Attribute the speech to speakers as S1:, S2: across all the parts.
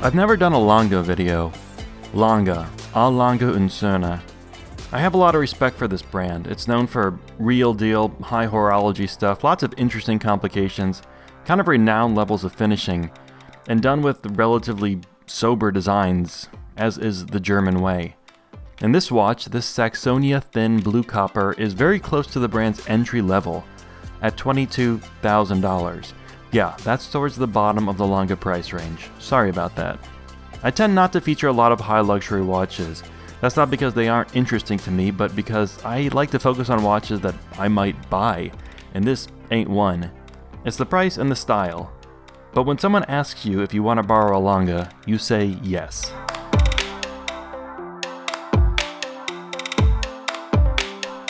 S1: I've never done a Lange video. Lange Söhne. I have a lot of respect for this brand. It's known for real deal, high horology stuff, lots of interesting complications, kind of renowned levels of finishing, and done with relatively sober designs, as is the German way. And this watch, this Saxonia Thin blue copper, is very close to the brand's entry level, at $22,000. Yeah, that's towards the bottom of the Lange price range. Sorry about that. I tend not to feature a lot of high luxury watches. That's not because they aren't interesting to me, but because I like to focus on watches that I might buy, and this ain't one. It's the price and the style. But when someone asks you if you want to borrow a Lange, you say yes.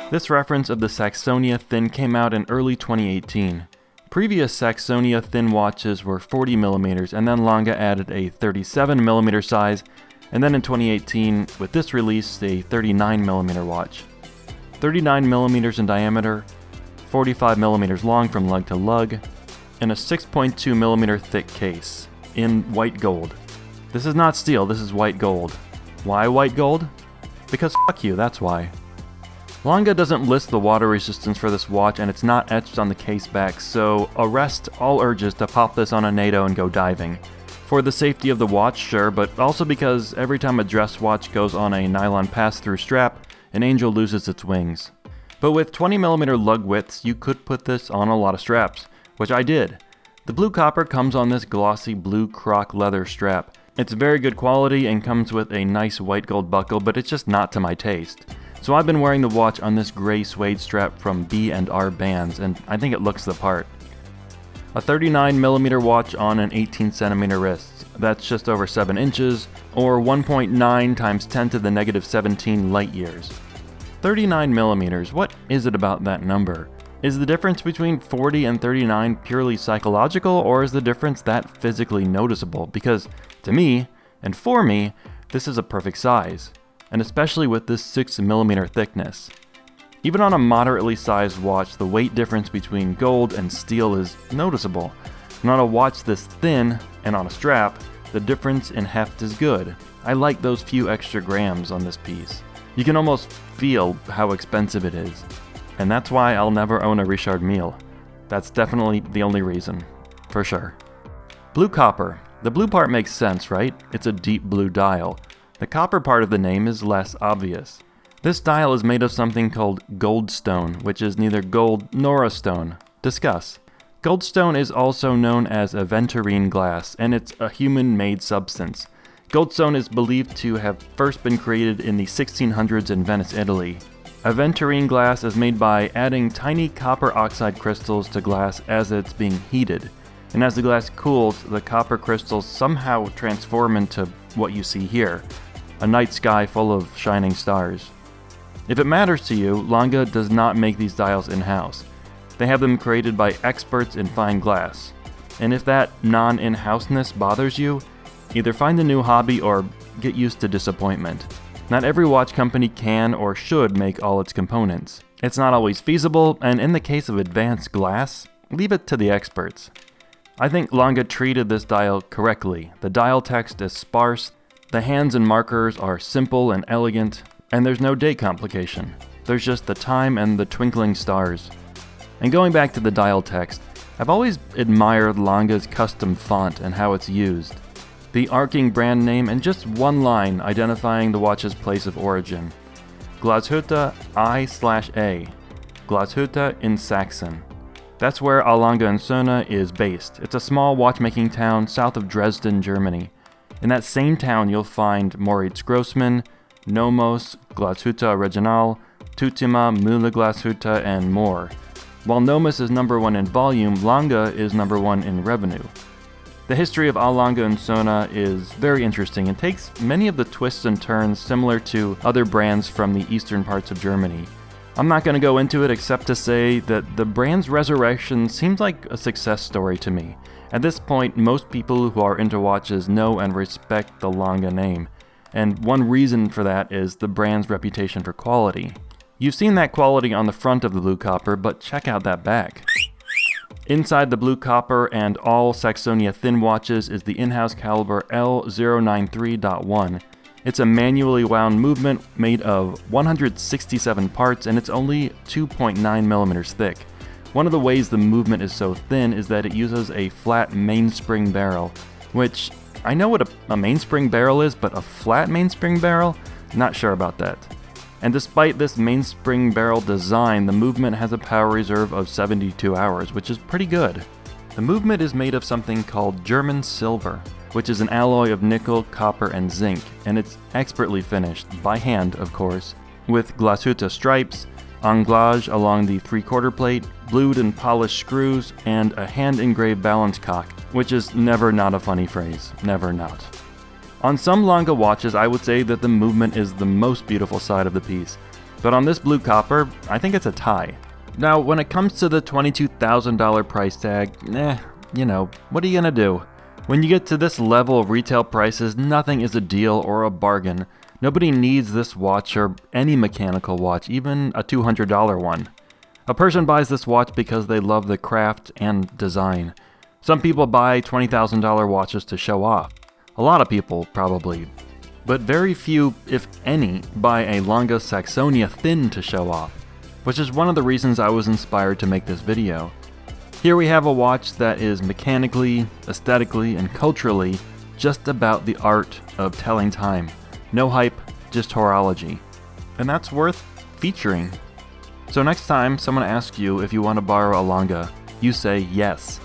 S1: This reference of the Saxonia Thin came out in early 2018. Previous Saxonia Thin watches were 40mm, and then Lange added a 37mm size, and then in 2018, with this release, a 39mm watch. 39mm in diameter, 45mm long from lug to lug, and a 6.2mm thick case, in white gold. This is not steel, this is white gold. Why white gold? Because fuck you, that's why. Lange doesn't list the water resistance for this watch, and it's not etched on the case back, so arrest all urges to pop this on a NATO and go diving. For the safety of the watch, sure, but also because every time a dress watch goes on a nylon pass-through strap, an angel loses its wings. But with 20mm lug widths, you could put this on a lot of straps, which I did. The blue copper comes on this glossy blue croc leather strap. It's very good quality and comes with a nice white gold buckle, but it's just not to my taste. So I've been wearing the watch on this gray suede strap from B&R Bands, and I think it looks the part. A 39mm watch on an 18cm wrist. That's just over 7 inches, or 1.9 times 10 to the negative 17 light years. 39mm, what is it about that number? Is the difference between 40 and 39 purely psychological, or is the difference that physically noticeable? Because to me, and for me, this is a perfect size, and especially with this 6mm thickness. Even on a moderately sized watch, the weight difference between gold and steel is noticeable. And on a watch this thin, and on a strap, the difference in heft is good. I like those few extra grams on this piece. You can almost feel how expensive it is. And that's why I'll never own a Richard Mille. That's definitely the only reason, for sure. Blue copper. The blue part makes sense, right? It's a deep blue dial. The copper part of the name is less obvious. This dial is made of something called goldstone, which is neither gold nor a stone. Discuss. Goldstone is also known as aventurine glass, and it's a human-made substance. Goldstone is believed to have first been created in the 1600s in Venice, Italy. Aventurine glass is made by adding tiny copper oxide crystals to glass as it's being heated. And as the glass cools, the copper crystals somehow transform into what you see here. A night sky full of shining stars. If it matters to you, Lange does not make these dials in-house. They have them created by experts in fine glass. And if that non-in-houseness bothers you, either find a new hobby or get used to disappointment. Not every watch company can or should make all its components. It's not always feasible, and in the case of advanced glass, leave it to the experts. I think Lange treated this dial correctly. The dial text is sparse, the hands and markers are simple and elegant, and there's no date complication. There's just the time and the twinkling stars. And going back to the dial text, I've always admired Lange's custom font and how it's used. The arcing brand name and just one line identifying the watch's place of origin. Glashütte I/A. Glashütte in Saxon. That's where Lange Söhne is based. It's a small watchmaking town south of Dresden, Germany. In that same town you'll find Moritz Grossmann, Nomos, Glashütte Regional, Tutima, Mühle Glashütte, and more. While Nomos is number 1 in volume, Lange is number 1 in revenue. The history of Lange Söhne is very interesting and takes many of the twists and turns similar to other brands from the eastern parts of Germany. I'm not going to go into it except to say that the brand's resurrection seems like a success story to me. At this point, most people who are into watches know and respect the Lange name, and one reason for that is the brand's reputation for quality. You've seen that quality on the front of the blue copper, but check out that back. Inside the blue copper and all Saxonia Thin watches is the in-house caliber L093.1. It's a manually wound movement made of 167 parts, and it's only 2.9 millimeters thick. One of the ways the movement is so thin is that it uses a flat mainspring barrel, which I know what a mainspring barrel is, but a flat mainspring barrel? Not sure about that. And despite this mainspring barrel design, the movement has a power reserve of 72 hours, which is pretty good. The movement is made of something called German silver, which is an alloy of nickel, copper, and zinc, and it's expertly finished, by hand of course, with glashütte stripes, anglage along the 3/4 plate, blued and polished screws, and a hand-engraved balance cock, which is never not a funny phrase, never not. On some Lange watches, I would say that the movement is the most beautiful side of the piece, but on this blue copper, I think it's a tie. Now, when it comes to the $22,000 price tag, what are you gonna do? When you get to this level of retail prices, nothing is a deal or a bargain. Nobody needs this watch or any mechanical watch, even a $200 one. A person buys this watch because they love the craft and design. Some people buy $20,000 watches to show off. A lot of people, probably. But very few, if any, buy a Lange Saxonia Thin to show off, which is one of the reasons I was inspired to make this video. Here we have a watch that is mechanically, aesthetically, and culturally just about the art of telling time. No hype, just horology. And that's worth featuring. So next time someone asks you if you want to borrow a Lange, you say yes.